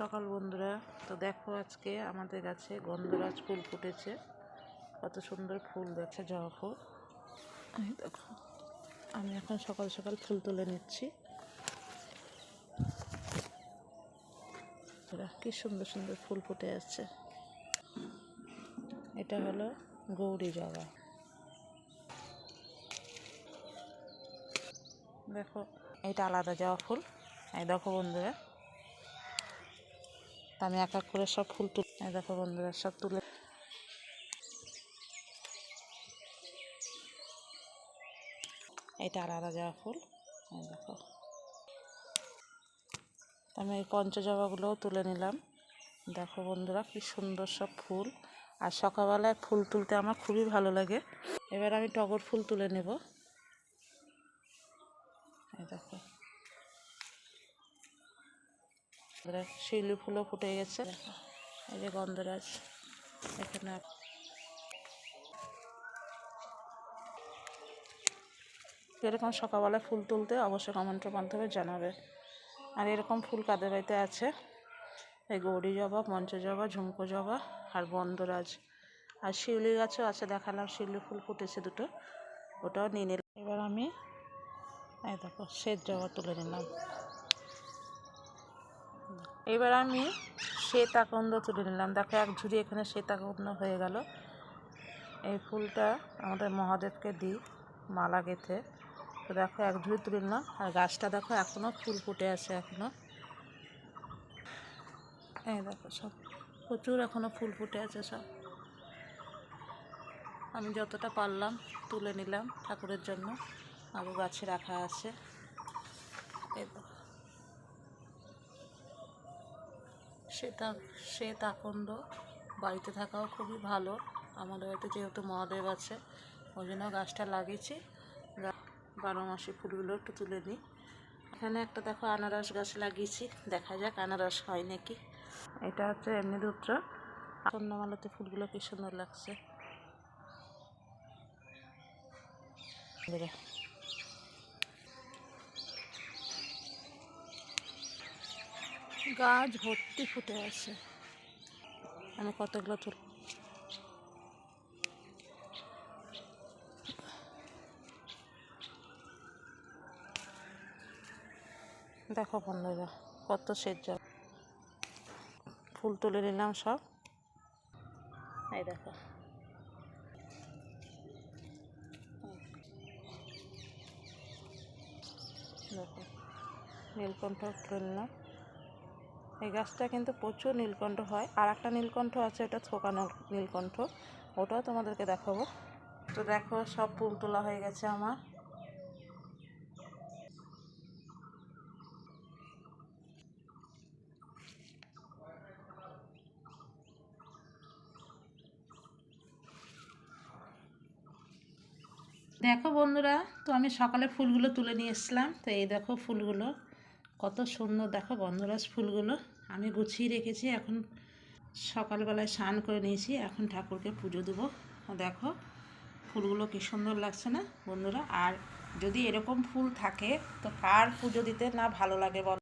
সকাল বন্ধুরা। তো দেখো আজকে আমাদের গাছে গন্ধরাজ ফুল ফুটেছে। কত সুন্দর ফুল দেখছে, জবা ফুল। দেখো আমি এখন সকাল সকাল ফুল তুলে নিচ্ছি। কি সুন্দর সুন্দর ফুল ফুটে আছে। এটা হলো গৌরী জবা। দেখো এটা আলাদা জবা ফুল। এই দেখো বন্ধুরা, আমি এক এক করে সব ফুল তুলে, দেখো বন্ধুরা সব তুলে। এটা আলাদা জবা ফুল। দেখো আমি এই পঞ্চজবাগুলোও তুলে নিলাম। দেখো বন্ধুরা কি সুন্দর সব ফুল। আর সকালবেলায় ফুল তুলতে আমার খুবই ভালো লাগে। এবার আমি টগর ফুল তুলে নেব। এই দেখো শিউলি ফুলও ফুটে গেছে। এই যে গন্ধরাজ। এখানে এরকম সকালবেলায় ফুল তুলতে অবশ্যই কমেন্টের মাধ্যমে জানাবে। আর এরকম ফুল কাদের বাড়িতে আছে? এই গৌরী জবা, পঞ্চজবা, ঝুমকো জবা আর গন্ধরাজ। আর শিউলি গাছও আছে, দেখালাম শিউলি ফুল ফুটেছে দুটো, ওটাও নিয়ে নিলাম। এবার আমি এই দেখো শ্বেত জবা তুলে নিলাম। এবার আমি শ্বেত আকন্দ তুলে নিলাম। দেখো এক ঝুড়ি এখানে শ্বেত আকন্দ হয়ে গেল। এই ফুলটা আমাদের মহাদেবকে দিই মালা গেঁথে। তো দেখো এক ঝুড়ি তুলে নিলাম। আর গাছটা দেখো এখনও ফুল ফুটে আছে এখনও। এই দেখো সব প্রচুর এখনও ফুল ফুটে আছে সব। আমি যতটা পারলাম তুলে নিলাম ঠাকুরের জন্য। আরও গাছে রাখা আছে। এই দেখো শ্বেত আকন্দ বাড়িতে থাকাও খুবই ভালো। আমাদের বাড়িতে যেহেতু মহাদেব আছে ওই জন্য গাছটা লাগিয়েছি। 12 মাসে ফুলগুলো একটু তুলে নিই। এখানে একটা দেখো আনারস গাছ লাগিয়েছি, দেখা যাক আনারস হয় নাকি। এটা হচ্ছে এমনি দুত্রা। চন্দ্রমালাতে ফুলগুলো কি সুন্দর লাগছে। গাছ ভর্তি ফুটে আছে। আমি কতগুলো তুল দেখো বন্ধুরা কত শ্বেত জবা ফুল তুলে নিলাম সব। এই দেখো দেখো নীলকণ্ঠ তুলে নিলাম। এই গাছটা কিন্তু প্রচুর নীলকণ্ঠ হয়। আর একটা নীলকণ্ঠ আছে, এটা থোকানো নীলকণ্ঠ, ওটাও তোমাদেরকে দেখাবো। তো দেখো সব ফুল তোলা হয়ে গেছে আমার। দেখো বন্ধুরা, তো আমি সকালে ফুলগুলো তুলে নিয়ে এসলাম। তো এই দেখো ফুলগুলো কত সুন্দর। দেখো গন্ধরাজ ফুলগুলো আমি গুছিয়ে রেখেছি। এখন সকালবেলায় স্নান করে নিয়েছি, এখন ঠাকুরকে পুজো দেবো। দেখো ফুলগুলো কি সুন্দর লাগছে না বন্ধুরা? আর যদি এরকম ফুল থাকে তো কার পুজো দিতে না ভালো লাগে বল।